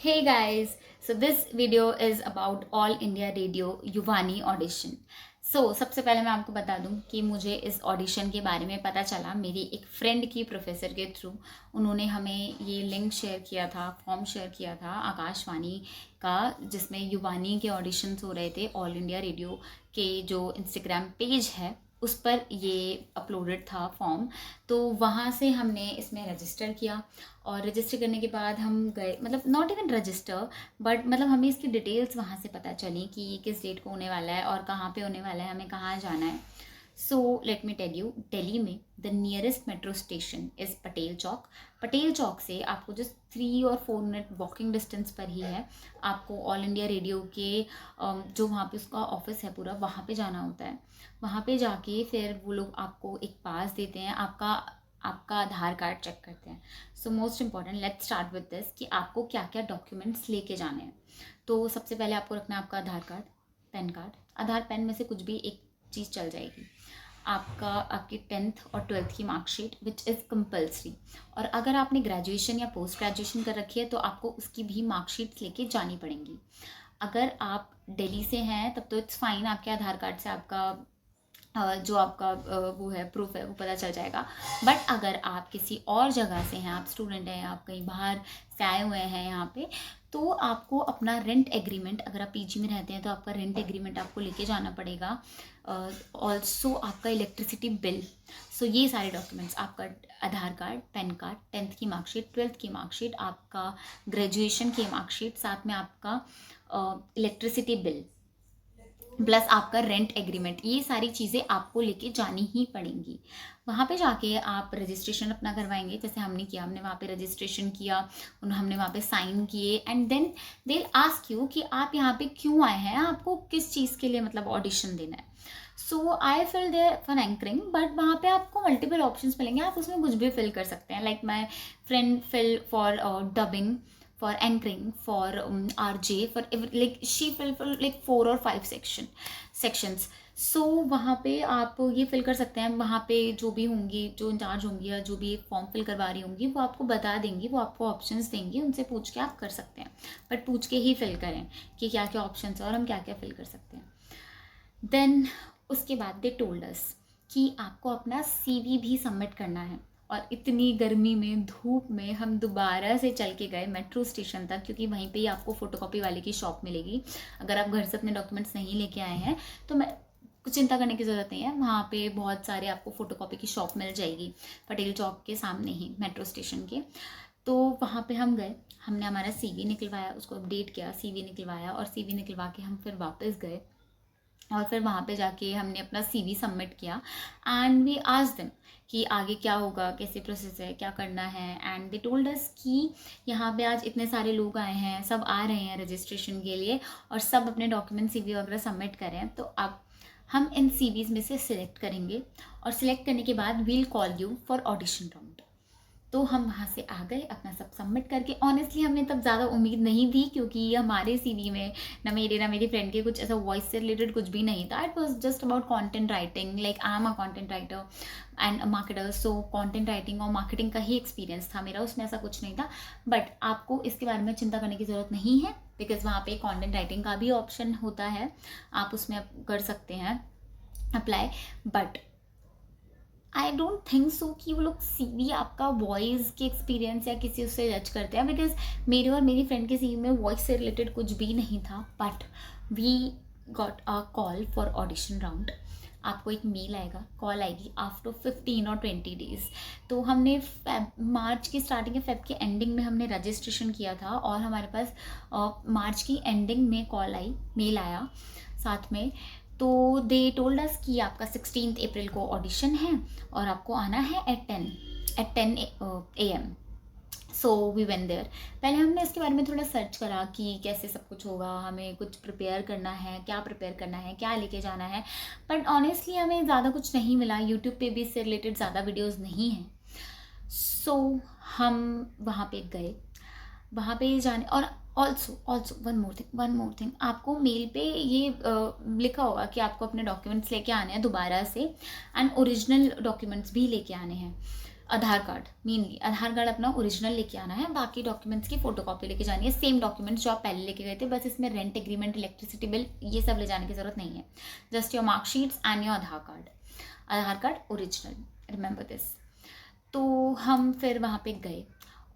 Hey guys, so this video is about All India Radio Yuvvani audition. सबसे पहले मैं आपको बता दूं कि मुझे इस ऑडिशन के बारे में पता चला मेरी एक फ्रेंड की प्रोफेसर के थ्रू। उन्होंने हमें ये लिंक शेयर किया था, फॉर्म शेयर किया था आकाशवाणी का, जिसमें युवानी के ऑडिशंस हो रहे थे। ऑल इंडिया रेडियो के जो इंस्टाग्राम पेज है उस पर ये अपलोडेड था फॉर्म। तो वहाँ से हमने इसमें रजिस्टर किया और रजिस्टर करने के बाद हम गए, मतलब नॉट इवन रजिस्टर बट मतलब हमें इसकी डिटेल्स वहाँ से पता चली कि ये किस डेट को होने वाला है और कहाँ पे होने वाला है, हमें कहाँ जाना है। So let me tell you, Delhi में the nearest metro station is Patel Chowk. Patel Chowk से आपको जस्ट 3 और 4 मिनट वॉकिंग डिस्टेंस पर ही है। आपको ऑल इंडिया रेडियो के जो वहाँ पे उसका ऑफिस है पूरा, वहाँ पे जाना होता है। वहाँ पे जाके फिर वो लोग आपको एक पास देते हैं, आपका आधार कार्ड चेक करते हैं। So most important, let's start with this कि आपको क्या क्या डॉक्यूमेंट्स लेके जाने हैं। तो सबसे पहले आपको रखना है आपका आधार कार्ड, पैन कार्ड। आधार पैन में से कुछ भी एक चीज़ चल जाएगी। आपकी 10th और 12th की मार्कशीट विच इज़ कंपल्सरी। और अगर आपने ग्रेजुएशन या पोस्ट ग्रेजुएशन कर रखी है तो आपको उसकी भी मार्कशीट लेके जानी पड़ेंगी। अगर आप दिल्ली से हैं तब तो इट्स फाइन, आपके आधार कार्ड से आपका जो आपका वो है प्रूफ है वो पता चल जाएगा। बट अगर आप किसी और जगह से हैं, आप स्टूडेंट हैं, आप कहीं बाहर से आए हुए हैं यहाँ पे, तो आपको अपना रेंट एग्रीमेंट, अगर आप पीजी में रहते हैं तो आपका रेंट एग्रीमेंट आपको लेके जाना पड़ेगा। ऑल्सो आपका इलेक्ट्रिसिटी बिल। ये सारे डॉक्यूमेंट्स, आपका आधार कार्ड, पैन कार्ड, 10th की मार्कशीट, 12th की मार्कशीट, आपका ग्रेजुएशन की मार्कशीट, साथ में आपका इलेक्ट्रिसिटी बिल प्लस आपका रेंट एग्रीमेंट, ये सारी चीज़ें आपको लेके जानी ही पड़ेंगी। वहाँ पे जाके आप रजिस्ट्रेशन अपना करवाएंगे, जैसे हमने किया। हमने वहाँ पे रजिस्ट्रेशन किया, हमने वहाँ पे साइन किए and then they will ask you कि आप यहाँ पे क्यों आए हैं, आपको किस चीज़ के लिए मतलब ऑडिशन देना है। So I fill there for anchoring, but वहाँ पे आपको मल्टीपल ऑप्शंस मिलेंगे, आप उसमें कुछ भी फिल कर सकते हैं। Like my friend fill for dubbing, for anchoring, for RJ, for like she fill for like 4 or 5 sections. वहाँ पे आप ये फिल कर सकते हैं। वहाँ पे जो भी होंगी, जो इंचार्ज होंगी या जो भी फॉर्म फिल करवा रही होंगी, वो आपको बता देंगी, वो आपको ऑप्शंस देंगी, उनसे पूछ के आप कर सकते हैं। बट पूछ के ही फिल करें कि क्या क्या ऑप्शंस है और हम क्या क्या फिल कर सकते हैं। देन उसके बाद दे टोल्ड अस कि आपको अपना CV भी सबमिट करना है। और इतनी गर्मी में, धूप में हम दोबारा से चल के गए मेट्रो स्टेशन तक, क्योंकि वहीं पे ही आपको फ़ोटोकॉपी वाले की शॉप मिलेगी। अगर आप घर से अपने डॉक्यूमेंट्स नहीं लेके आए हैं तो मैं कुछ चिंता करने की ज़रूरत नहीं है, वहाँ पे बहुत सारे आपको फ़ोटोकॉपी की शॉप मिल जाएगी पटेल चौक के सामने ही, मेट्रो स्टेशन के। तो वहाँ पे हम गए, हमने हमारा CV निकलवाया, उसको अपडेट किया, CV निकलवाया और CV निकलवा के हम फिर वापस गए और फिर वहाँ पे जाके हमने अपना CV सबमिट किया। एंड वी आस्क्ड देम कि आगे क्या होगा, कैसे प्रोसेस है, क्या करना है। एंड दे टोल्ड अस कि यहाँ पे आज इतने सारे लोग आए हैं, सब आ रहे हैं रजिस्ट्रेशन के लिए और सब अपने डॉक्यूमेंट CV वगैरह सबमिट कर रहे हैं। तो अब हम इन CVs में से सिलेक्ट करेंगे और सिलेक्ट करने के बाद we'll call you for audition round. तो हम वहाँ से आ गए अपना सब सबमिट करके। ऑनेस्टली हमें तब ज़्यादा उम्मीद नहीं थी, क्योंकि हमारे CV में ना मेरी फ्रेंड के कुछ ऐसा वॉइस से रिलेटेड कुछ भी नहीं था। It was just about content writing, like I am a content writer and a marketer. Content writing और मार्केटिंग का ही एक्सपीरियंस था मेरा, उसमें ऐसा कुछ नहीं था। बट आपको इसके बारे में चिंता करने की ज़रूरत नहीं है, बिकॉज वहाँ पे कॉन्टेंट राइटिंग का भी ऑप्शन होता है, आप उसमें कर सकते हैं apply. But I don't think so कि वो लोग CV आपका वॉइस के एक्सपीरियंस या किसी उससे जज करते हैं, बिकॉज मेरे और मेरी फ्रेंड के CV में वॉइस से रिलेटेड कुछ भी नहीं था। But we got a call for audition round. आपको एक मेल आएगा, कॉल आएगी आफ्टर 15 और 20 डेज। तो हमने मार्च की स्टार्टिंग या फेब के एंडिंग में हमने रजिस्ट्रेशन किया था और हमारे पास मार्च की एंडिंग में कॉल आई, मेल आया साथ में। तो दे टोल्ड अस कि आपका 16 अप्रैल को ऑडिशन है और आपको आना है at 10 AM। We went there. पहले हमने इसके बारे में थोड़ा सर्च करा कि कैसे सब कुछ होगा, हमें कुछ प्रिपेयर करना है, क्या प्रिपेयर करना है, क्या लेके जाना है। बट ऑनेस्टली हमें ज़्यादा कुछ नहीं मिला, यूट्यूब पे भी इससे रिलेटेड ज़्यादा वीडियोज़ नहीं हैं। हम वहाँ पे गए, वहाँ पे जाने और ऑल्सो वन मोर थिंग, आपको मेल पे ये लिखा होगा कि आपको अपने डॉक्यूमेंट्स लेके आने हैं दोबारा से एंड ओरिजिनल डॉक्यूमेंट्स भी लेके आने हैं। आधार कार्ड, मेनली आधार कार्ड अपना ओरिजिनल लेके आना है, बाकी डॉक्यूमेंट्स की फोटोकॉपी लेके जानी है, सेम डॉक्यूमेंट्स जो आप पहले लेके गए थे, बस इसमें रेंट एग्रीमेंट, इलेक्ट्रिसिटी बिल, ये सब ले जाने की जरूरत नहीं है। Just your marksheets and your Aadhaar card original, remember this. तो हम फिर वहाँ पे गए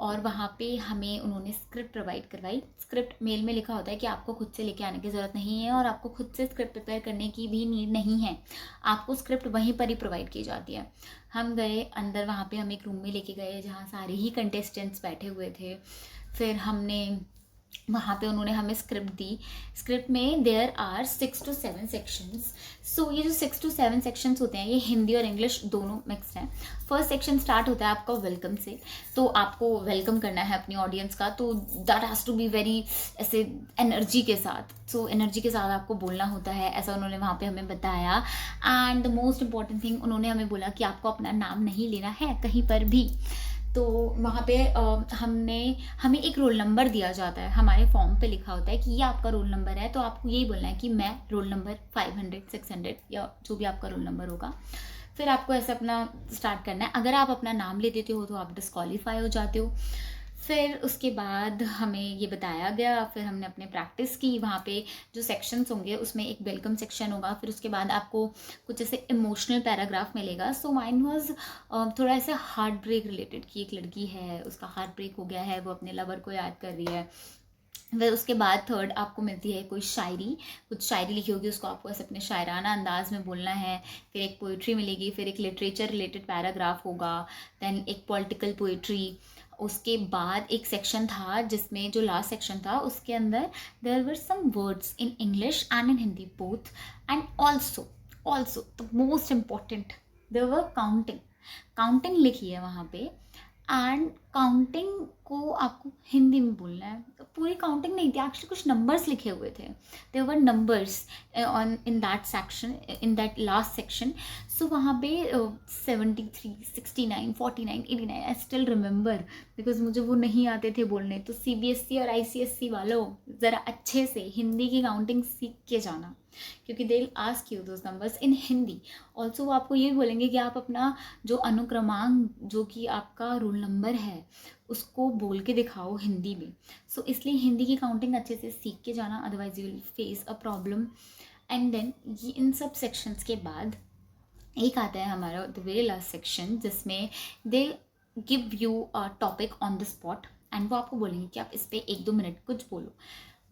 और वहाँ पे हमें उन्होंने स्क्रिप्ट प्रोवाइड करवाई। स्क्रिप्ट मेल में लिखा होता है कि आपको खुद से लेके आने की ज़रूरत नहीं है और आपको खुद से स्क्रिप्ट प्रिपेयर करने की भी नीड नहीं है, आपको स्क्रिप्ट वहीं पर ही प्रोवाइड की जाती है। हम गए अंदर, वहाँ पे हम एक रूम में लेके गए जहाँ सारे ही कंटेस्टेंट्स बैठे हुए थे। फिर हमने वहाँ पे उन्होंने हमें स्क्रिप्ट दी। स्क्रिप्ट में देयर आर 6 to 7 सेक्शंस। सो ये जो 6 to 7 सेक्शंस होते हैं, ये हिंदी और इंग्लिश दोनों मिक्स हैं। फर्स्ट सेक्शन स्टार्ट होता है आपका वेलकम से, तो आपको वेलकम करना है अपनी ऑडियंस का, तो that has to be very ऐसे एनर्जी के साथ, सो एनर्जी के साथ आपको बोलना होता है, ऐसा उन्होंने वहाँ पे हमें बताया। And the most important thing, उन्होंने हमें बोला कि आपको अपना नाम नहीं लेना है कहीं पर भी। तो वहाँ पे हमें एक रोल नंबर दिया जाता है, हमारे फॉर्म पे लिखा होता है कि ये आपका रोल नंबर है, तो आपको यही बोलना है कि मैं रोल नंबर 500 600 या जो भी आपका रोल नंबर होगा। फिर आपको ऐसे अपना स्टार्ट करना है। अगर आप अपना नाम ले देते हो तो आप डिस्क्वालीफाई हो जाते हो। फिर उसके बाद हमें ये बताया गया, फिर हमने अपने प्रैक्टिस की। वहाँ पे जो सेक्शंस होंगे उसमें एक वेलकम सेक्शन होगा, फिर उसके बाद आपको कुछ ऐसे इमोशनल पैराग्राफ मिलेगा। सो माइन वॉज थोड़ा ऐसे हार्ट ब्रेक रिलेटेड, कि एक लड़की है, उसका हार्ट ब्रेक हो गया है, वो अपने लवर को याद कर रही है। फिर उसके बाद थर्ड आपको मिलती है कोई शायरी, कुछ शायरी लिखी होगी, उसको आपको ऐसे अपने शायराना अंदाज में बोलना है। फिर एक पोइट्री मिलेगी, फिर एक लिटरेचर रिलेटेड पैराग्राफ होगा, देन एक पॉलिटिकल पोइट्री। उसके बाद एक सेक्शन था जिसमें, जो लास्ट सेक्शन था, उसके अंदर there were some words in English and in Hindi both. And also the most important, there were counting लिखी है वहाँ पे। एंड काउंटिंग को आपको हिंदी में बोलना है। तो पूरी काउंटिंग नहीं थी, एक्चुअली कुछ नंबर्स लिखे हुए थे, there were numbers on in that section, in that last section. So वहाँ पे 73 69 49 89 आई स्टिल रिमेंबर, बिकॉज मुझे वो नहीं आते थे बोलने। तो CBSE और ICSE वालों, ज़रा अच्छे से हिंदी की काउंटिंग सीख के जाना, क्योंकि दे will ask you those numbers in Hindi. Also वो आपको ये बोलेंगे कि आप अपना जो अनुक्रमांक, जो कि आपका रोल नंबर है, उसको बोल के दिखाओ हिंदी में। सो इसलिए हिंदी की काउंटिंग अच्छे से सीख के जाना, otherwise you will face a problem. And then ये इन सब सेक्शंस के बाद एक आता है हमारा द वेरी लास्ट सेक्शन, जिसमें they give you a topic on the spot, and वो आपको बोलेंगे कि आप इस पर 1-2 मिनट कुछ बोलो।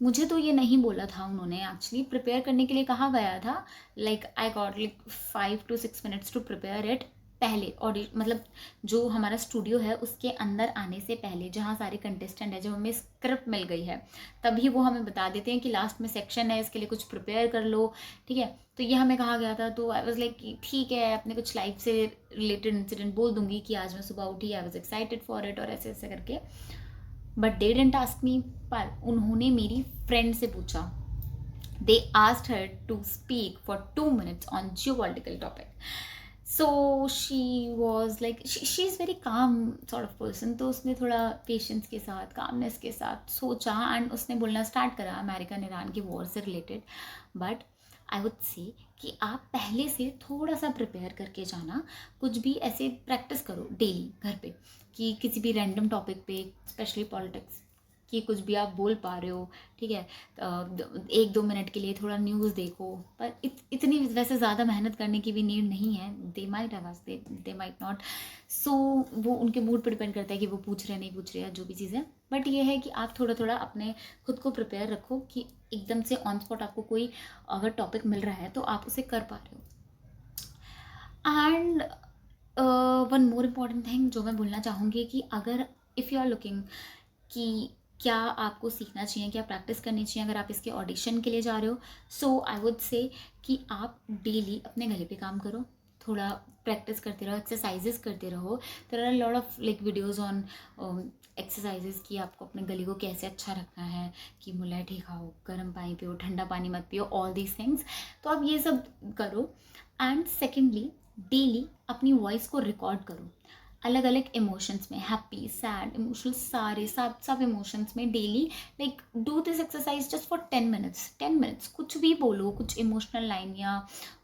मुझे तो ये नहीं बोला था उन्होंने, एक्चुअली प्रिपेयर करने के लिए कहा गया था। Like I got like 5 to 6 minutes to prepare it. पहले मतलब जो हमारा स्टूडियो है उसके अंदर आने से पहले, जहाँ सारे कंटेस्टेंट है, जब हमें स्क्रिप्ट मिल गई है, तभी वो हमें बता देते हैं कि लास्ट में सेक्शन है, इसके लिए कुछ प्रिपेयर कर लो, ठीक है। तो ये हमें कहा गया था। तो आई वॉज लाइक ठीक है, अपने कुछ लाइफ से रिलेटेड इंसिडेंट बोल दूंगी कि आज मैं सुबह उठी, I was excited for it, और ऐसे ऐसे करके। But they didn't ask me, पर उन्होंने मेरी फ्रेंड से पूछा। They asked her to speak for 2 minutes on geopolitical topic. So she was like, she is very calm sort of person, तो उसने थोड़ा पेशेंस के साथ, कामनेस के साथ सोचा, एंड उसने बोलना स्टार्ट करा अमेरिकन ईरान की वॉर से related. But I would say कि आप पहले से थोड़ा सा प्रिपेयर करके जाना, कुछ भी ऐसे प्रैक्टिस करो डेली घर पे, कि किसी भी रैंडम टॉपिक पे, स्पेशली पॉलिटिक्स, कि कुछ भी आप बोल पा रहे हो, ठीक है। 1-2 मिनट के लिए थोड़ा न्यूज़ देखो, पर इतनी वैसे ज़्यादा मेहनत करने की भी नीड नहीं है। They might have asked, they might not. So वो उनके मूड पर डिपेंड करता है कि वो पूछ रहे नहीं पूछ रहे, या जो भी चीज़ है। बट ये है कि आप थोड़ा थोड़ा अपने खुद को प्रिपेयर रखो, कि एकदम से ऑन स्पॉट आपको कोई अगर टॉपिक मिल रहा है तो आप उसे कर पा रहे हो। And one more important thing जो मैं बोलना चाहूँगी, कि अगर इफ़ यू आर लुकिंग कि क्या आपको सीखना चाहिए, क्या प्रैक्टिस करनी चाहिए अगर आप इसके ऑडिशन के लिए जा रहे हो, सो आई वुड से कि आप डेली अपने गले पे काम करो, थोड़ा प्रैक्टिस करते रहो, एक्सरसाइजेस करते रहो। There are lot of like videos on exercises, कि आपको अपने गले को कैसे अच्छा रखना है, कि मुलैठी खाओ, गर्म पानी पियो, ठंडा पानी मत पियो, ऑल दीज थिंग्स। तो आप ये सब करो। एंड सेकेंडली, डेली अपनी वॉइस को रिकॉर्ड करो। अलग अलग इमोशंस में, हैप्पी, सैड, इमोशनल, सारे सब सब इमोशंस में daily like do this exercise just for 10 minutes. 10 minutes कुछ भी बोलो, कुछ इमोशनल लाइन, या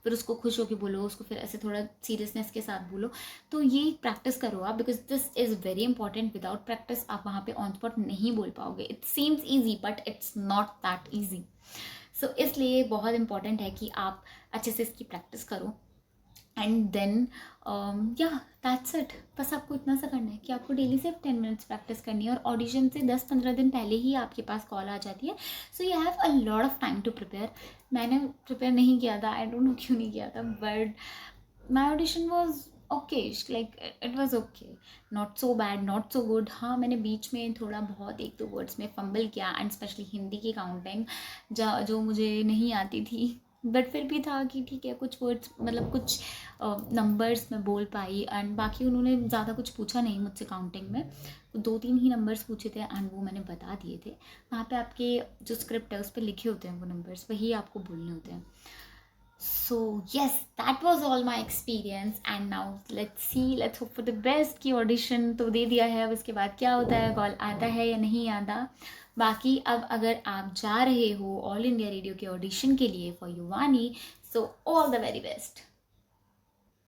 फिर उसको खुश होकर बोलो, उसको फिर ऐसे थोड़ा सीरियसनेस के साथ बोलो। तो ये प्रैक्टिस करो आप, because this is very important. Without practice आप वहाँ पे ऑन स्पॉट नहीं बोल पाओगे। It seems easy but it's not that easy. So इसलिए बहुत इंपॉर्टेंट है कि आप अच्छे से इसकी प्रैक्टिस करो। एंड देन या दैट्स इट। बस आपको इतना सा करना है कि आपको डेली सिर्फ 10 मिनट्स प्रैक्टिस करनी है, और ऑडिशन से 10-15 दिन पहले ही आपके पास कॉल आ जाती है। So you have a lot of time to prepare. मैंने प्रिपेयर नहीं किया था, आई डोंट नो क्यों नहीं किया था, but my audition was okay, like it was okay, not so bad, not so good. हाँ, मैंने बीच में थोड़ा बहुत 1-2 वर्ड्स में फंबल किया, एंड स्पेशली हिंदी की काउंटिंग जो मुझे नहीं आती थी, बट फिर भी था कि ठीक है, कुछ वर्ड्स मतलब कुछ नंबर्स मैं बोल पाई। एंड बाकी उन्होंने ज़्यादा कुछ पूछा नहीं मुझसे काउंटिंग में, 2-3 ही नंबर्स पूछे थे, एंड वो मैंने बता दिए थे। वहाँ पे आपके जो स्क्रिप्ट है उस पर लिखे होते हैं वो नंबर्स, वही आपको बोलने होते हैं। So yes, that was all my experience, and now let's hope for the best। की ऑडिशन तो दे दिया है, अब इसके बाद क्या होता है, कॉल आता है या नहीं आता। बाकी अब अगर आप जा रहे हो ऑल इंडिया रेडियो के ऑडिशन के लिए for Yuvvani, so all the very best.